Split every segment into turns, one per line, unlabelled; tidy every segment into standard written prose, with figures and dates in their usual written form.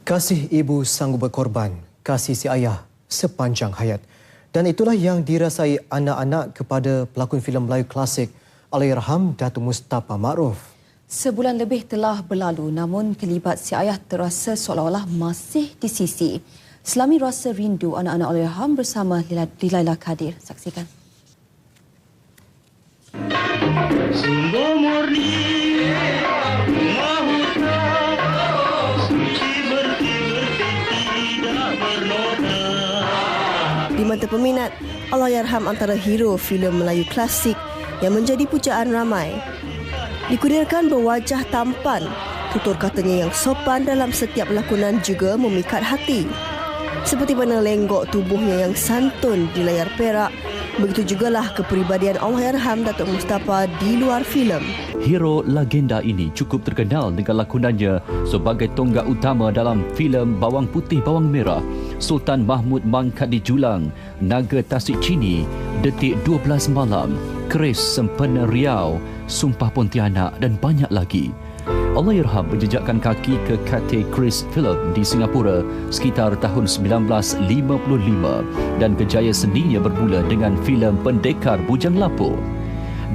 Kasih ibu sanggup berkorban, kasih si ayah sepanjang hayat. Dan itulah yang dirasai anak-anak kepada pelakon filem Melayu klasik Allahyarham Datuk Mustapa Ma'ruf.
Sebulan lebih telah berlalu namun kelibat si ayah terasa seolah-olah masih di sisi. Selami rasa rindu anak-anak Allahyarham bersama Lilaila Kadir. Saksikan.
Sungguh murni
di mata peminat, Allahyarham antara hero filem Melayu klasik yang menjadi pujaan ramai. Dikurniakan berwajah tampan, tutur katanya yang sopan dalam setiap lakonan juga memikat hati. Seperti mana lenggok tubuhnya yang santun di layar perak, begitu jugalah kepribadian Allahyarham Datuk Mustapa di luar filem.
Hero legenda ini cukup terkenal dengan lakonannya sebagai tonggak utama dalam filem Bawang Putih Bawang Merah, Sultan Mahmud Mangkat di Julang, Naga Tasik Cini, Detik 12 Malam, Keris Sempena Riau, Sumpah Pontianak dan banyak lagi. Allahyarham menjejakkan kaki ke Cathay Chris Film di Singapura sekitar tahun 1955 dan kejaya seninya bermula dengan filem Pendekar Bujang Lapuk.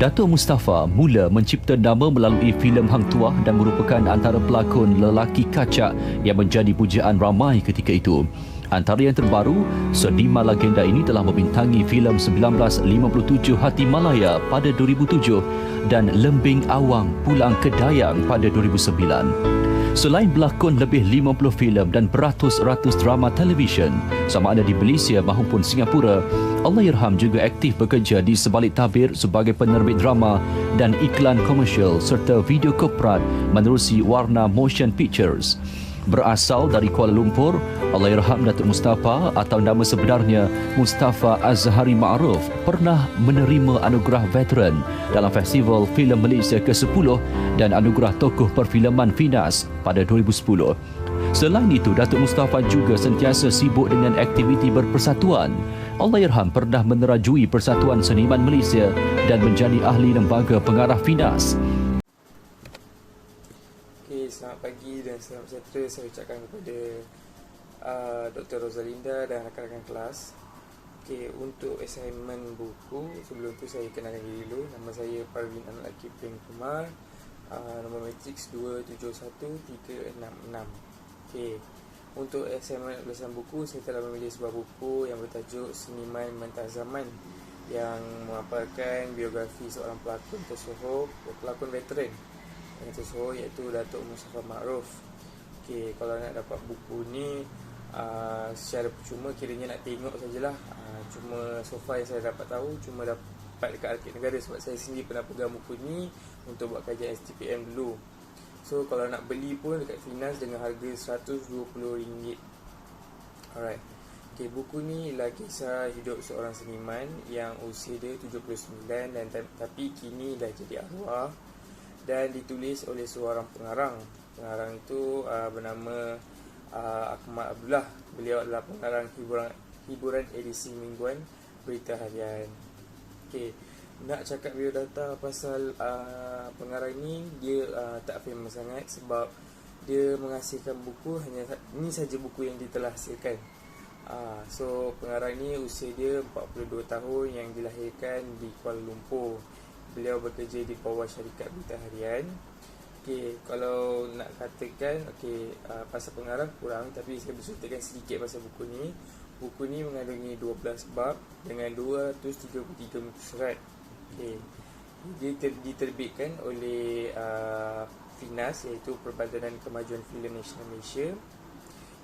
Datuk Mustapa mula mencipta nama melalui filem Hang Tuah dan merupakan antara pelakon lelaki kacak yang menjadi pujaan ramai ketika itu. Antara yang terbaru, seniman legenda ini telah membintangi filem 1957 Hati Malaya pada 2007 dan Lembing Awang Pulang ke Dayang pada 2009. Selain berlakon lebih 50 filem dan beratus-ratus drama televisyen, sama ada di Malaysia maupun Singapura, Allahyarham juga aktif bekerja di sebalik tabir sebagai penerbit drama dan iklan komersial serta video korporat menerusi Warna Motion Pictures. Berasal dari Kuala Lumpur, Allahyarham Datuk Mustapa atau nama sebenarnya Mustafa Azhari Ma'ruf pernah menerima anugerah veteran dalam Festival Filem Malaysia ke-10 dan anugerah tokoh perfilman Finas pada 2010. Selain itu, Datuk Mustapa juga sentiasa sibuk dengan aktiviti berpersatuan. Allahyarham pernah menerajui Persatuan Seniman Malaysia dan menjadi ahli lembaga pengarah Finas.
Selamat pagi dan selamat sejahtera saya ucapkan kepada Dr. Rosalinda dan rakan-rakan kelas. Untuk assignment buku, sebelum tu saya kenalkan diri dulu. Nama saya Parvin Anak Laki Pring Kumar, nombor matriks 271366. Untuk assignment ulasan buku, saya telah memilih sebuah buku yang bertajuk Seniman Mentah Zaman yang memaparkan biografi seorang pelakon tersohor, pelakon veteran yang tersohor iaitu Datuk Mustapa Ma'ruf. Kalau nak dapat buku ni secara percuma, kiranya nak tengok sajalah. Cuma so far yang saya dapat tahu cuma dapat dekat Arkib Negara sebab saya sendiri pernah pegang buku ni untuk buat kajian STPM dulu. So kalau nak beli pun dekat Finas dengan harga RM120. Alright. Buku ni ialah kisah hidup seorang seniman yang usia dia 79 dan tapi kini dah jadi arwah, dan ditulis oleh seorang pengarang. Pengarang itu bernama Ahmad Abdullah. Beliau adalah pengarang hiburan edisi mingguan Berita Harian. Nak cakap biodata pasal pengarang ni, dia tak famous sangat sebab dia menghasilkan buku hanya ni saja buku yang dia telah hasilkan. So pengarang ni usia dia 42 tahun yang dilahirkan di Kuala Lumpur. Beliau bekerja di bawah syarikat Berita Harian. Kalau nak katakan pasal pengarang kurang, tapi saya berceritakan sedikit pasal buku ni. Buku ni mengandungi 12 bab dengan 233 muka surat. Dia diterbitkan oleh Finas, iaitu Perbadanan Kemajuan Filem Nasional Malaysia,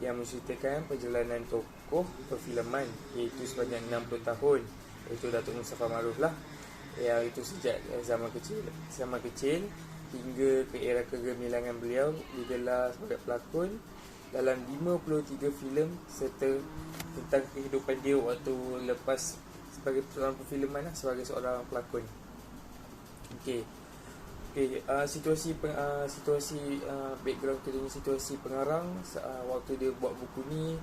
yang menceritakan perjalanan tokoh perfilman iaitu sepanjang 60 tahun, iaitu Datuk Mustapa Ma'ruf lah, yang itu sejak zaman kecil hingga ke era kegemilangan beliau digelar sebagai pelakon dalam 53 filem serta tentang kehidupan dia waktu lepas sebagai seorang perfilman lah, sebagai seorang pelakon. Situasi background keadaan situasi pengarang waktu dia buat buku ni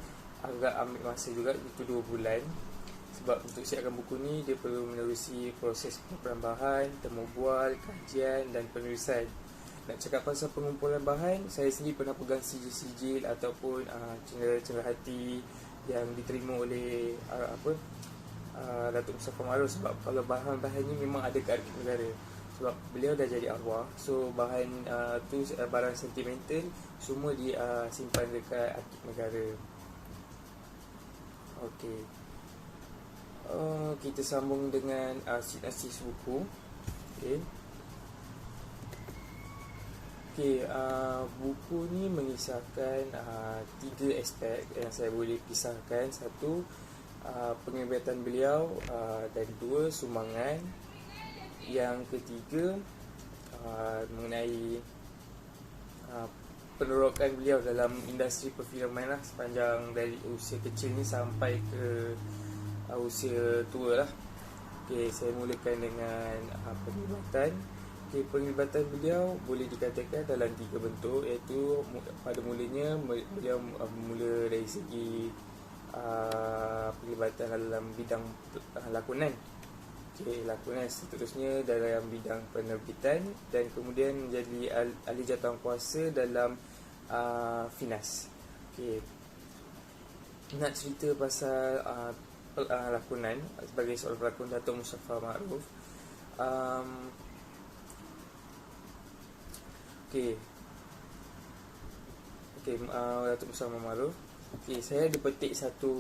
agak ambil masa juga, itu 2 bulan. Sebab untuk siapkan buku ni, dia perlu menerusi proses penambahan, temu bual, kajian dan penulisan. nak cakap pasal pengumpulan bahan, saya sendiri pernah pegang sijil-sijil ataupun cenderahati yang diterima oleh Datuk Mustafa Maarof, sebab kalau bahan-bahan ni memang ada kat Arkib Negara. Sebab beliau dah jadi arwah, so bahan tu barang sentimental semua simpan dekat Arkib Negara. Okey. Kita sambung dengan sinopsis buku. Okey, buku ni mengisahkan 3 aspek yang saya boleh pisahkan. Satu, penglibatan beliau, dan 2, sumbangan. Yang ketiga, mengenai penerokan beliau dalam industri perfilman lah, sepanjang dari usia kecil ni sampai ke usia tua lah. Okay, saya mulakan dengan penglibatan. Okay, penglibatan beliau boleh dikatakan dalam 3 bentuk, iaitu pada mulanya beliau mula dari segi penglibatan dalam bidang lakonan. Okay, lakonan seterusnya dalam bidang penerbitan, dan kemudian menjadi ahli jawatankuasa dalam finans. Okay. Nak cerita pasal lakonan sebagai seorang pelakon Datuk Mustafa Maarof. Datuk Mustafa Maarof. Okay, saya ada petik satu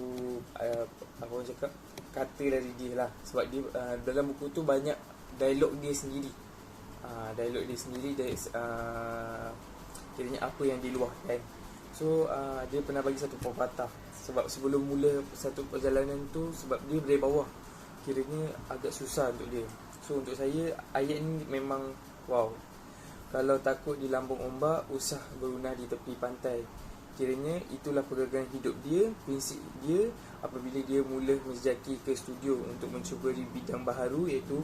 kata dari dia lah, sebab dia dalam buku tu banyak dialog dia sendiri. Kiranya apa yang diluahkan. So dia pernah bagi satu pepatah, sebab sebelum mula satu perjalanan tu, sebab dia dari bawah, kiranya agak susah untuk dia. So untuk saya ayat ni memang wow. Kalau takut di lambung ombak, usah berunah di tepi pantai. Kiranya itulah pergerakan hidup dia, prinsip dia apabila dia mula menjejaki ke studio untuk mencuba di bidang baharu, iaitu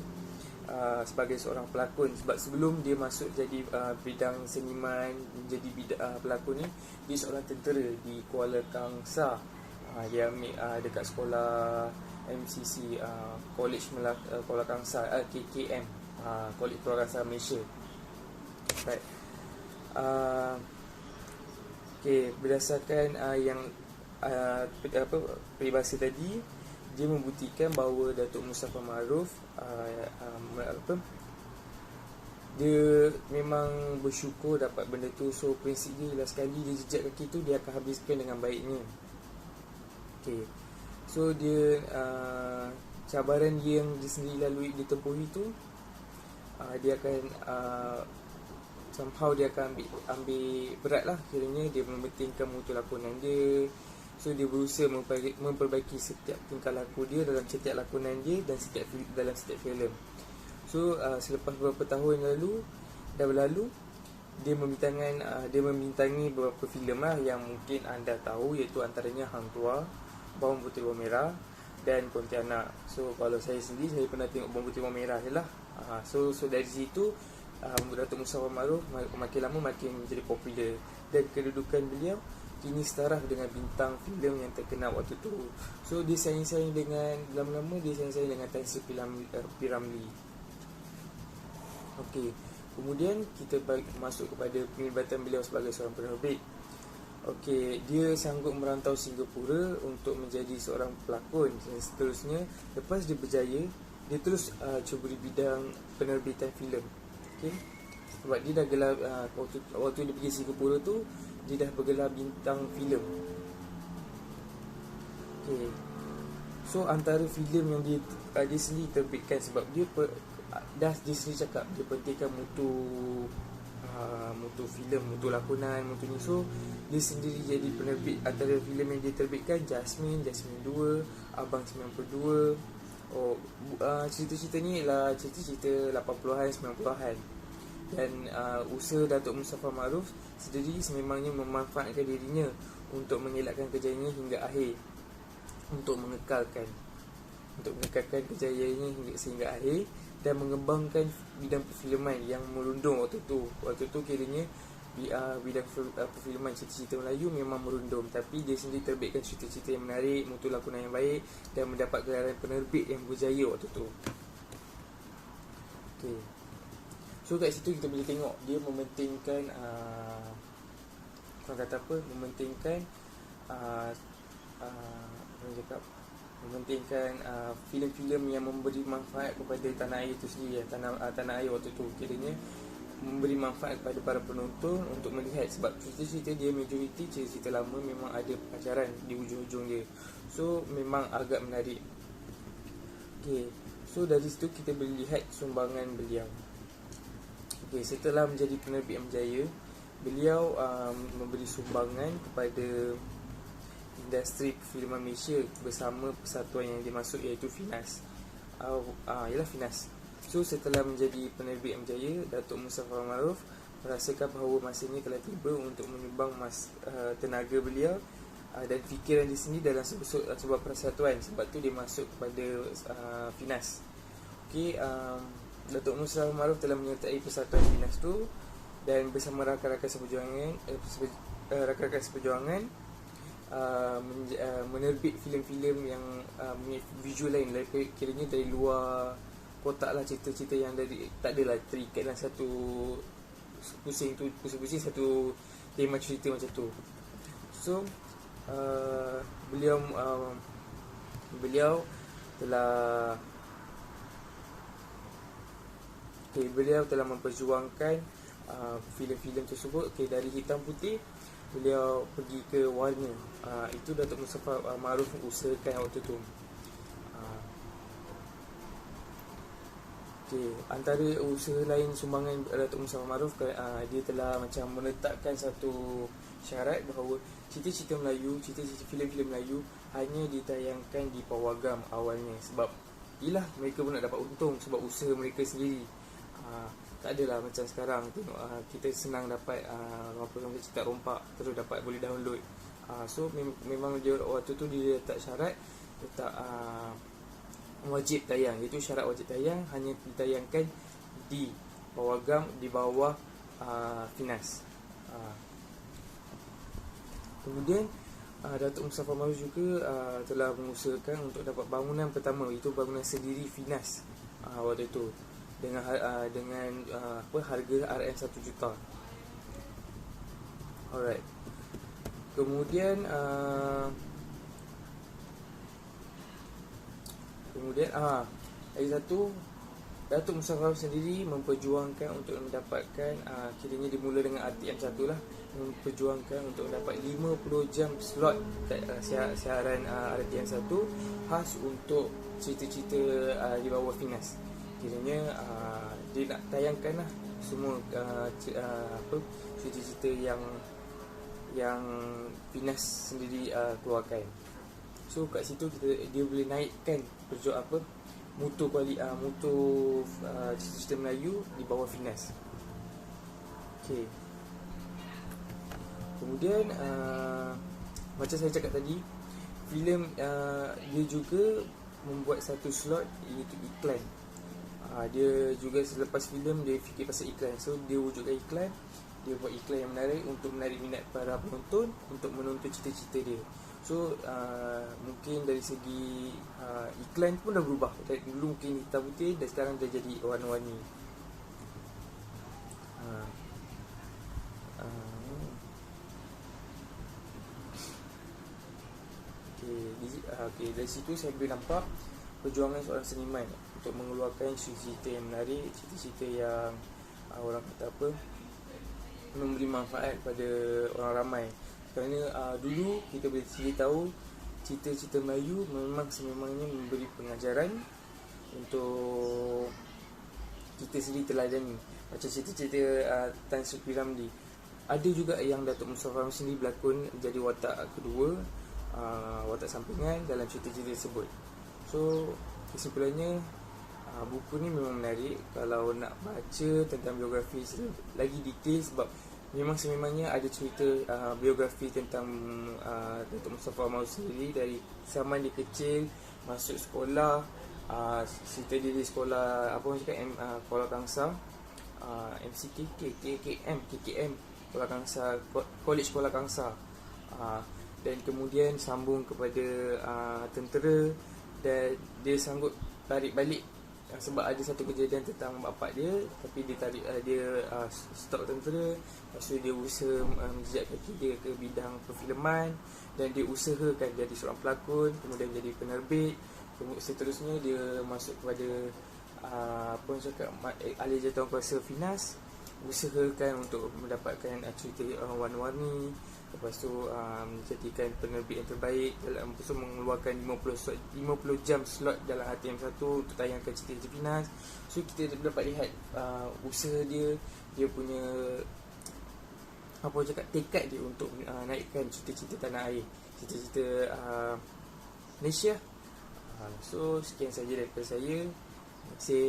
sebagai seorang pelakon. Sebab sebelum dia masuk jadi bidang seniman, menjadi bidang pelakon ni, dia seorang tentera di Kuala Kangsar. Dia ambil dekat sekolah MCC, College Kuala Kangsar, KKM, College Kuala Kangsar, Malaysia. Right. Okay, berdasarkan yang peribahasa tadi, dia membuktikan bahawa Datuk Mustafa Maarof dia memang bersyukur dapat benda tu. So prinsip dia ialah sekali dia jejak kaki tu, dia akan habiskan dengan baiknya. Okay. So dia cabaran yang dia sendiri lalui, dia tempuhi tu, dia akan somehow dia akan ambil berat lah. Kiranya dia mementingkan mutu lakonan dia. So dia berusaha memperbaiki setiap tingkah laku dia dalam setiap lakonan dia dan dalam setiap filem. So selepas beberapa tahun dah berlalu, dia membintangi beberapa filem lah yang mungkin anda tahu, iaitu antaranya Hang Tuah, Bawang Putih Bawang Merah dan Pontianak. So kalau saya sendiri, saya pernah tengok Bawang Putih Bawang Merah je lah. So dari situ Datuk Mustafa Maarof makin lama makin menjadi popular, dan kedudukan beliau kini setaraf dengan bintang filem yang terkenal waktu tu. So dia saing-saing dengan, lama-lama dia saing-saing dengan Tan Sri P. Ramlee. Okey, kemudian kita masuk kepada penglibatan beliau sebagai seorang penerbit. Okey, dia sanggup merantau Singapura untuk menjadi seorang pelakon, dan seterusnya lepas dia berjaya, dia terus cuba di bidang penerbitan filem. Okay. Sebab dia dah gelar waktu dia pergi Singapura tu, dia dah bergelar bintang filem. Okay. So antara filem yang dia sendiri terbitkan, sebab dia dia sendiri cakap dia pentingkan mutu filem, mutu lakonan, mutu ni. So dia sendiri jadi penerbit. Antara filem yang dia terbitkan Jasmine 2, Abang 92. Cerita-cerita ni ialah cerita-cerita 80-an, 90-an. Dan usaha Datuk Mustafa Maarof sendiri sememangnya memanfaatkan dirinya untuk mengelakkan kejayaannya hingga akhir, untuk mengekalkan kejayaannya sehingga akhir, dan mengembangkan bidang perfilman yang merundum waktu tu. Waktu tu kiranya bidang perfilman cerita-cerita Melayu memang merundum, tapi dia sendiri terbitkan cerita-cerita yang menarik, mutu lakonan yang baik, dan mendapat gelaran penerbit yang berjaya waktu tu. Okay. So So kat situ kita boleh tengok dia mementingkan orang kata apa, mementingkan mementingkan filem-filem yang memberi manfaat kepada tanah air itu sendiri, tanah air waktu tu. Kiranya memberi manfaat kepada para penonton untuk melihat, sebab cerita-cerita dia majoriti cerita lama, memang ada pelajaran di ujung-ujung dia. So memang agak menarik. Okay, so dari situ kita boleh lihat sumbangan beliau. Okay, setelah menjadi penerbit yang berjaya, beliau memberi sumbangan kepada industri perfilman Malaysia bersama persatuan yang dimaksud, iaitu FINAS. Ialah FINAS. So setelah menjadi penerbit yang berjaya, Datuk Mustafa Maarof merasakan bahawa masanya telah tiba untuk menyumbang tenaga beliau dan fikiran di sini dalam sebuah persatuan. Sebab tu dia masuk kepada FINAS. Okay, Datuk Mustafa Maarof telah menyertai persatuan FINAS tu, dan bersama rakan-rakan seperjuangan menerbit filem-filem yang visual lain, kiranya dari luar kotak lah, cerita-cerita yang tak adalah terikat dalam satu pusing satu tema cerita macam tu. So beliau telah memperjuangkan filem-filem tersebut. Dari hitam putih beliau pergi ke warna. Itu Datuk Mustafa Maarof usahakan waktu tu. Antara usaha lain sumbangan Datuk Mustafa Maarof, dia telah macam menetapkan satu syarat bahawa cerita-cerita Melayu, cerita-cerita filem-filem Melayu hanya ditayangkan di pawagam awalnya. Sebab yelah, mereka pun nak dapat untung sebab usaha mereka sendiri. Tak adalah macam sekarang tengok, kita senang dapat orang cerita rompak, terus dapat boleh download. So memang dia waktu tu dia letak syarat, letak wajib tayang, iaitu syarat wajib tayang hanya ditayangkan di pawagam di bawah FINAS. Kemudian Datuk Mustafa Maarof juga telah mengusahakan untuk dapat bangunan pertama, iaitu bangunan sendiri FINAS waktu itu, dengan harga RM 1 juta. Alright. Kemudian lagi satu, Datuk Mustafa Maarof sendiri memperjuangkan untuk mendapatkan kiranya dimula dengan RTM 1 lah, memperjuangkan untuk mendapat 50 jam slot siaran RTM 1 khas untuk cerita-cerita di bawah FINAS. Kiranya dia nak tayangkan lah semua cerita-cerita yang FINAS sendiri keluarkan. So kat situ dia boleh naikkan mutu cerita-cerita Melayu di bawah FINAS. Okay. Kemudian macam saya cakap tadi, filem dia juga membuat satu slot, iaitu iklan. Dia juga selepas filem dia fikir pasal iklan. So dia wujudkan iklan, dia buat iklan yang menarik untuk menarik minat para penonton untuk menonton cerita-cerita dia. So mungkin dari segi iklan pun dah berubah. Dulu mungkin hitam putih dan sekarang dah jadi warna-warni. Okay, dari situ saya boleh nampak perjuangan seorang seniman untuk mengeluarkan cerita-cerita yang menarik, cerita-cerita yang orang kata memberi manfaat pada orang ramai. Kerana dulu kita boleh tahu cerita-cerita Melayu memang sememangnya memberi pengajaran untuk kita sendiri teladani. Macam cerita-cerita Tan Sri P. Ramlee. Ada juga yang Datuk Mustafa Maarof sendiri berlakon jadi watak kedua, watak sampingan dalam cerita-cerita tersebut. So kesimpulannya, buku ni memang menarik kalau nak baca tentang biografi lagi detail, sebab memang sememangnya ada cerita biografi tentang Datuk Mustafa Maarof sendiri dari zaman dia kecil masuk sekolah, cerita dia di sekolah Kuala Kangsar, KKM Kuala Kangsar, College Kuala Kangsar, dan kemudian sambung kepada tentera, dan dia sanggup tarik balik sebab ada satu kejadian tentang bapak dia, tapi dia tarik stop tentera. Lepas tu dia usaha menjejak kaki dia ke bidang perfilman, dan dia usahakan jadi seorang pelakon, kemudian jadi penerbit. Seterusnya dia masuk kepada apa orang cakap, ahli jawatankuasa Finas, usahakan untuk mendapatkan cerita warna-warni. Lepas tu jadikan penerbit yang terbaik dalam, lepas tu mengeluarkan 50 jam slot dalam RTM1 untuk tayangkan cerita Finas. So kita dapat lihat usaha dia punya apa orang cakap, tekad dia untuk naikkan cerita-cerita tanah air, cerita-cerita Malaysia. So sekian saja daripada saya. Terima kasih.